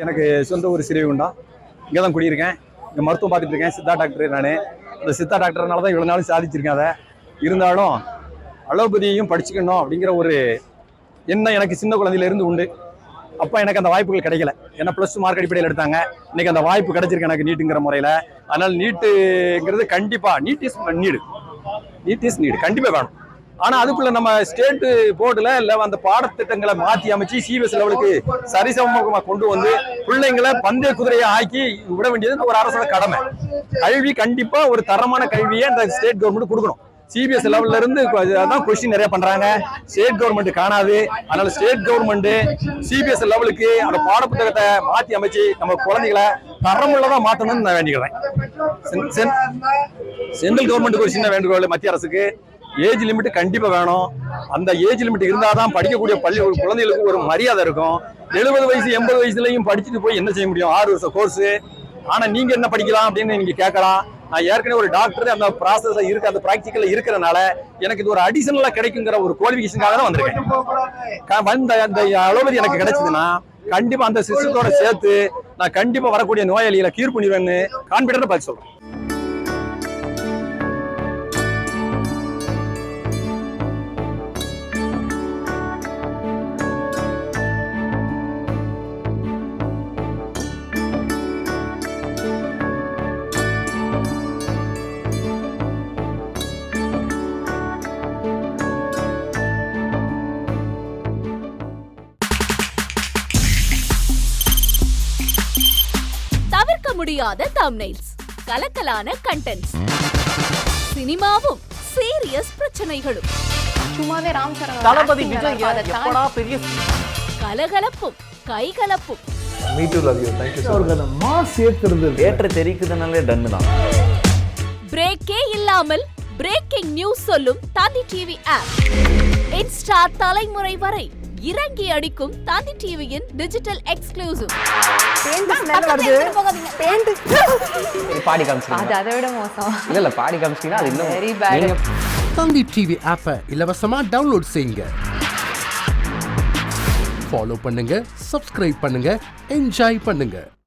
எனக்கு சொந்த ஊர் ஸ்ரீவைகுண்டம். இங்கே தான் குடியிருக்கேன். இங்கே மருத்துவம் பார்த்துட்டு இருக்கேன். சித்தா டாக்டர் நான். இந்த சித்தா டாக்டர்னால தான் இவ்வளோ நாளும் சாதிச்சிருக்கேன். அதை இருந்தாலும் அலோபதியையும் படிச்சுக்கணும் அப்படிங்கிற ஒரு எண்ணம் எனக்கு சின்ன குழந்தையிலேருந்து உண்டு. அப்போ எனக்கு அந்த வாய்ப்புகள் கிடைக்கல. ஏன்னா +2 மார்க் அடிப்படையில் எடுத்தாங்க. இன்னைக்கு அந்த வாய்ப்பு கிடைச்சிருக்கு எனக்கு நீட்டுங்கிற முறையில். அதனால் நீட்டுங்கிறது கண்டிப்பாக நீட் இஸ் நீடு கண்டிப்பாக வேணும். ஆனால் அதுக்குள்ள நம்ம ஸ்டேட் போர்டில் இல்லை அந்த பாடத்திட்டங்களை மாற்றி அமைச்சு சிபிஎஸ் லெவலுக்கு சரிசமமாக கொண்டு வந்து பிள்ளைங்களை பந்தய குதிரையை ஆக்கி விட வேண்டியது ஒரு அரசோட கடமை. கல்வி கண்டிப்பாக ஒரு தரமான கல்வியை அந்த ஸ்டேட் கவர்மெண்ட் கொடுக்கணும். சிபிஎஸ் லெவல்ல இருந்து அதான் கொஸ்டின் நிறைய பண்றாங்க. ஸ்டேட் கவர்மெண்ட் காணாது. அதனால ஸ்டேட் கவர்மெண்ட் சிபிஎஸ் லெவலுக்கு அந்த பாடப்புத்தகத்தை மாற்றி அமைச்சு நம்ம குழந்தைகளை தரமுள்ளதா மாற்றணும்னு நான் வேண்டிக்கிறேன். சென்ட்ரல் கவர்மெண்ட்டுக்கு ஒரு சின்ன வேண்டுகோள், மத்திய அரசுக்கு ஏஜ் லிமிட் கண்டிப்பா வேணும். அந்த ஏஜ் லிமிட் இருந்தாதான் படிக்கக்கூடிய குழந்தைகளுக்கு ஒரு மரியாதை இருக்கும். 70 வயசு 80 வயசுலயும் படிச்சுட்டு போய் என்ன செய்ய முடியும்? 6 வருஷம் கோர்ஸ். ஆனா நீங்க என்ன படிக்கலாம் அப்படின்னு நீங்க கேட்கலாம். நான் ஏற்கனவே ஒரு டாக்டர், அந்த ப்ராசஸ் இருக்கு, அந்த பிராக்டிக்கல்ல இருக்கிறனால எனக்கு இது ஒரு அடிஷனலா கிடைக்குங்கிற ஒரு குவாலிஃபிகேஷனுக்காக தான் வந்திருக்கேன். வந்த அந்த அலோபதி எனக்கு கிடைச்சதுன்னா கண்டிப்பா அந்த சிஸ்டத்தோட சேர்த்து நான் கண்டிப்பா வரக்கூடிய நோயாளிகளை கியூர் பண்ணிடுவேன்னு கான்பிடண்டா பார்த்து சொல்றேன். முடியாத தம்ப்நெயில்ஸ், கலக்கலான கண்டென்ட்ஸ், சினிமாவும் சீரியஸ் பிரச்சனைகளும், சும்மாவே ராம் சரண் தளபதி விஜய் எப்படா பெரிய கலகலப்பும் கைகலப்பும். Me too love you. Thank you. அவர்களை மாஸ் ஏத்துறது தியேட்டர் தெரிக்குதுனாலே டன் தான். பிரேக்கே இல்லாமல் பிரேக்கிங் நியூஸ் சொல்லும் தந்தி டிவி ஆப். இன்ஸ்டா தலைமுறை வரை இறங்கி அடிக்கும் தந்தி டிவியின் டிஜிட்டல் எக்ஸ்க்ளூசிவ். பாடி காமிச்சிங்க. அது அதை விட மோசம். இல்ல பாடி காமிச்சிங்கன்னா அது இன்னும் வெரி பேட். தந்தி டிவி ஆப்பை இலவசமா டவுன்லோட் செய்யுங்க. ஃபாலோ பண்ணுங்க, சப்ஸ்கிரைப் பண்ணுங்க, என்ஜாய் பண்ணுங்க.